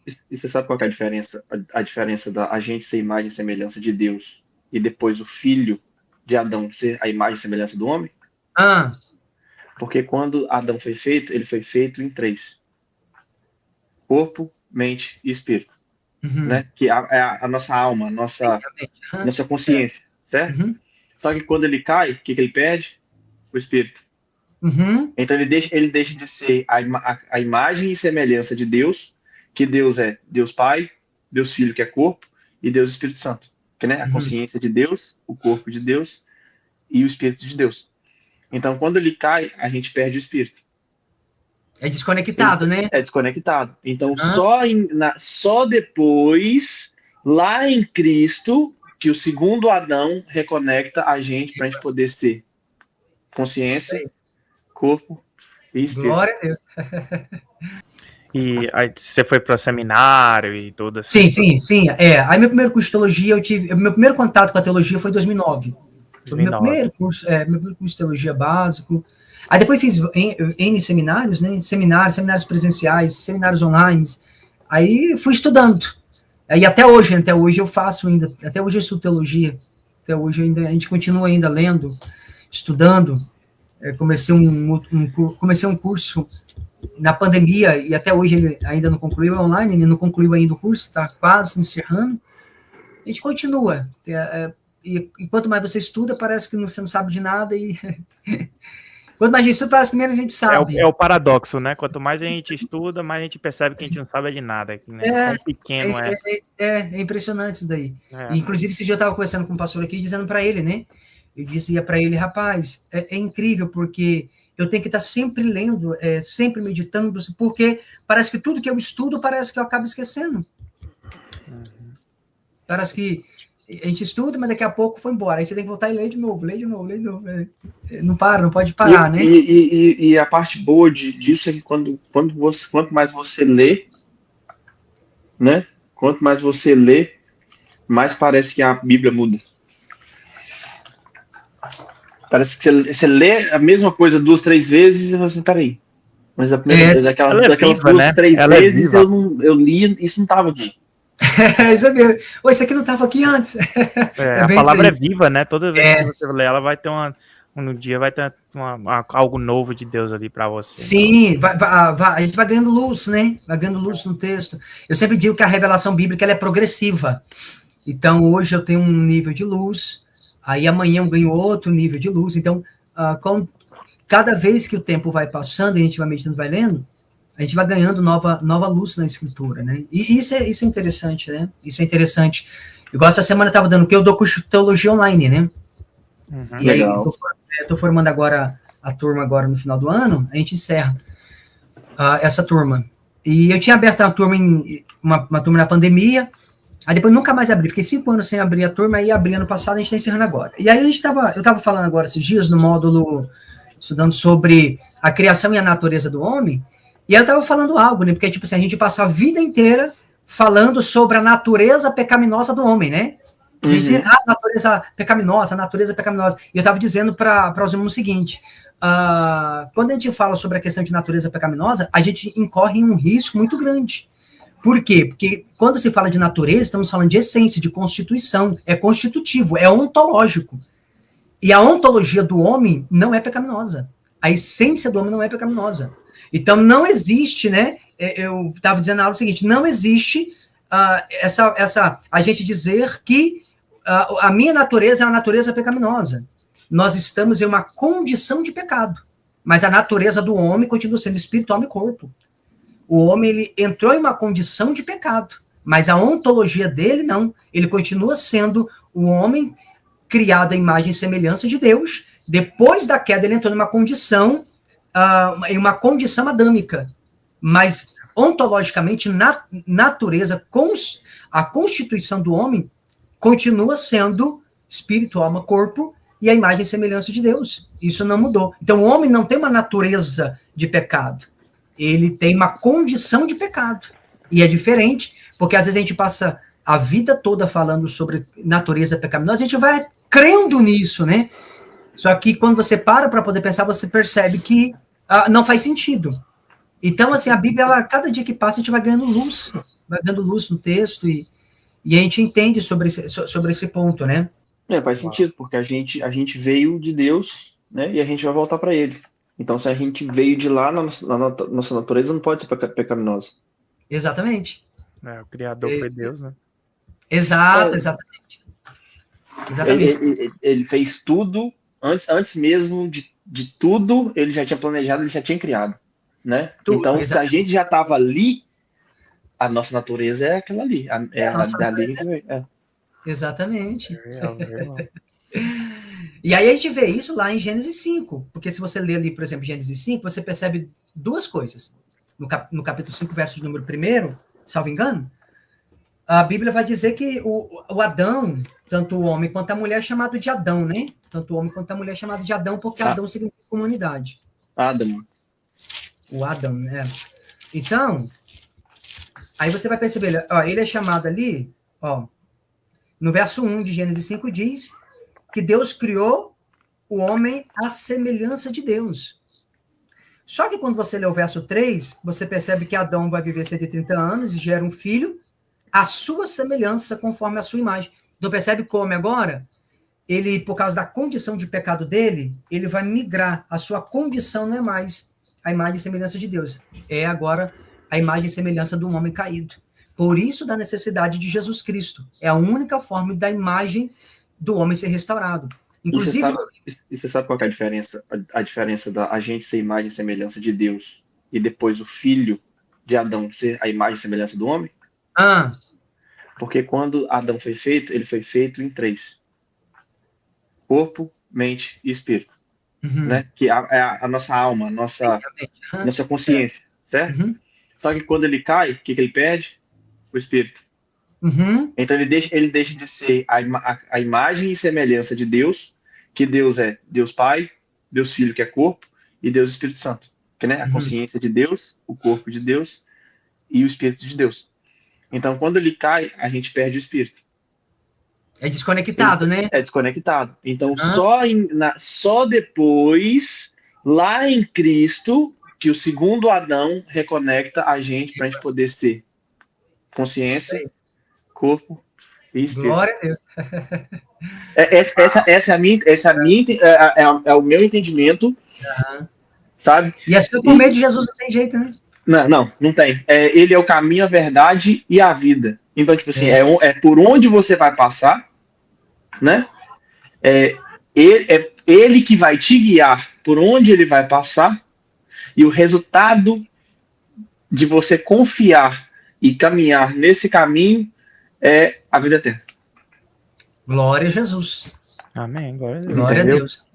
E você sabe qual que é a diferença? A diferença da a gente ser imagem e semelhança de Deus e depois o filho de Adão ser a imagem e semelhança do homem? Ah, Porque quando Adão foi feito, ele foi feito em três: corpo, mente e espírito, uhum. né? Que é a nossa alma, Sim, realmente. nossa Certo. consciência, certo? Uhum. Só que quando ele cai, o que ele perde? O espírito. Uhum. Então ele deixa de ser a imagem e semelhança de Deus, que Deus é Deus Pai, Deus Filho, que é corpo, e Deus Espírito Santo, que, né, a Uhum. consciência de Deus, o corpo de Deus e o Espírito de Deus. Então, quando ele cai, a gente perde o Espírito. É desconectado, né? É desconectado. Então, Aham. só depois, lá em Cristo, que o segundo Adão reconecta a gente para a gente poder ser Isso consciência, aí. corpo e espírito. Glória a Deus. E aí você foi para o seminário e tudo Sim, assim? sim, sim. Aí meu primeiro curso de teologia, meu primeiro contato com a teologia foi em 2009. Foi meu 2009. primeiro curso, meu primeiro curso de teologia básico. Aí depois fiz N seminários, né? Seminários presenciais, seminários online. Aí fui estudando. E até hoje eu faço ainda, até hoje eu estudo teologia. Até hoje a gente continua ainda lendo, estudando. Comecei um curso na pandemia e até hoje ele ainda não concluiu, é online, ele não concluiu ainda o curso, está quase encerrando. A gente continua. E quanto mais você estuda, parece que você não sabe de nada e quanto mais a gente estuda, parece que menos a gente sabe. É o paradoxo, né? Quanto mais a gente estuda, mais a gente percebe que a gente não sabe de nada, né? Quão pequeno é. É impressionante isso daí. É. E, inclusive, esse dia eu estava conversando com um pastor aqui, dizendo para ele, né? Eu dizia para ele, rapaz, é incrível, porque eu tenho que estar sempre lendo, sempre meditando, porque parece que tudo que eu estudo, parece que eu acabo esquecendo. Parece que a gente estuda, mas daqui a pouco foi embora. Aí você tem que voltar e ler de novo, ler de novo, ler de novo. Não para, não pode parar, né? E a parte boa disso é que quanto mais você lê, né? Quanto mais você lê, mais parece que a Bíblia muda. Parece que você lê a mesma coisa duas, três vezes e você fala assim, peraí. Mas Ela é daquelas viva, duas, né? três Ela é vezes viva. eu li, isso não estava aqui. Isso mesmo. Isso aqui não estava aqui antes. É A bem isso palavra é aí. viva, né? Toda vez que você lê, ela vai ter um dia vai ter algo novo de Deus ali para você. Sim, a gente vai ganhando luz, né? Vai ganhando luz no texto. Eu sempre digo que a revelação bíblica ela é progressiva. Então, hoje eu tenho um nível de luz, aí amanhã eu ganho outro nível de luz. Então, cada vez que o tempo vai passando, a gente vai meditando, vai lendo, a gente vai ganhando nova luz na escritura, né? E isso é interessante, né? Isso é interessante. Igual essa semana eu estava dando, que eu dou curso de teologia online, né? Uhum. E aí, Legal. estou formando agora a turma agora no final do ano, a gente encerra essa turma. E eu tinha aberto uma turma na pandemia, aí depois nunca mais abri. Fiquei 5 anos sem abrir a turma, aí abri ano passado, a gente está encerrando agora. E aí eu estava falando agora esses dias no módulo, estudando sobre a criação e a natureza do homem, e eu estava falando algo, né? Porque, tipo assim, a gente passa a vida inteira falando sobre a natureza pecaminosa do homem, né? A gente, natureza pecaminosa, natureza pecaminosa. E eu estava dizendo para os irmãos o seguinte, quando a gente fala sobre a questão de natureza pecaminosa, a gente incorre em um risco muito grande. Por quê? Porque quando se fala de natureza, estamos falando de essência, de constituição, é constitutivo, é ontológico. E a ontologia do homem não é pecaminosa. A essência do homem não é pecaminosa. Então não existe, né? Eu estava dizendo algo seguinte: não existe a gente dizer que a minha natureza é uma natureza pecaminosa. Nós estamos em uma condição de pecado, mas a natureza do homem continua sendo espírito, alma e corpo. O homem ele entrou em uma condição de pecado, mas a ontologia dele não. Ele continua sendo o homem criado à imagem e semelhança de Deus. Depois da queda, ele entrou numa condição, em uma condição adâmica. Mas, ontologicamente, natureza, a constituição do homem continua sendo espírito, alma, corpo e a imagem e semelhança de Deus. Isso não mudou. Então, o homem não tem uma natureza de pecado. Ele tem uma condição de pecado. E é diferente, porque às vezes a gente passa a vida toda falando sobre natureza pecaminosa, a gente vai crendo nisso, né? Só que quando você para poder pensar, você percebe que não faz sentido. Então, assim, a Bíblia, cada dia que passa, a gente vai ganhando luz no texto e a gente entende sobre esse ponto, né? Faz sentido, porque a gente veio de Deus, né? E a gente vai voltar para ele. Então, se a gente veio de lá, nossa natureza não pode ser pecaminosa. Exatamente. O Criador foi Deus, né? Exatamente. Ele fez tudo, antes mesmo de tudo, ele já tinha planejado, ele já tinha criado, né? Então, se a gente já estava ali, a nossa natureza é aquela ali. Exatamente. E aí a gente vê isso lá em Gênesis 5, porque se você ler ali, por exemplo, Gênesis 5, você percebe duas coisas. No capítulo 5, verso de número 1, salvo engano, a Bíblia vai dizer que o Adão, tanto o homem quanto a mulher, é chamado de Adão, né? Tanto o homem quanto a mulher é chamado de Adão, porque Adão significa comunidade. Adam. O Adão, né? Então, aí você vai perceber, ó, ele é chamado ali, ó, no verso 1 de Gênesis 5 diz que Deus criou o homem à semelhança de Deus. Só que quando você lê o verso 3, você percebe que Adão vai viver 130 anos e gera um filho à sua semelhança, conforme a sua imagem. Então percebe como agora, ele, por causa da condição de pecado dele, ele vai migrar, a sua condição não é mais a imagem e semelhança de Deus, é agora a imagem e semelhança do homem caído. Por isso da necessidade de Jesus Cristo. É a única forma da imagem do homem ser restaurado. Inclusive, e você sabe qual é a diferença? A diferença da a gente ser imagem e semelhança de Deus e depois o filho de Adão ser a imagem e semelhança do homem? Porque quando Adão foi feito, ele foi feito em 3. Corpo, mente e espírito. Né? Que é a nossa alma, nossa consciência, certo? Só que quando ele cai, o que ele perde? O espírito. Então ele deixa de ser a imagem e semelhança de Deus, que Deus é Deus Pai, Deus Filho, que é corpo, e Deus Espírito Santo, que, né, a consciência de Deus, o corpo de Deus e o Espírito de Deus. Então, quando ele cai, a gente perde o Espírito. É desconectado, né? É desconectado. Então, só depois, lá em Cristo, que o segundo Adão reconecta a gente para a gente poder ser consciência, corpo e espírito. Glória a Deus. Essa é o meu entendimento, sabe? E assim, por meio de Jesus não tem jeito, né? Não tem. Ele é o caminho, a verdade e a vida. Então, tipo assim, é por onde você vai passar, né? Ele que vai te guiar por onde ele vai passar, e o resultado de você confiar e caminhar nesse caminho é a vida eterna. Glória a Jesus. Amém. Glória a Deus. Glória a Deus.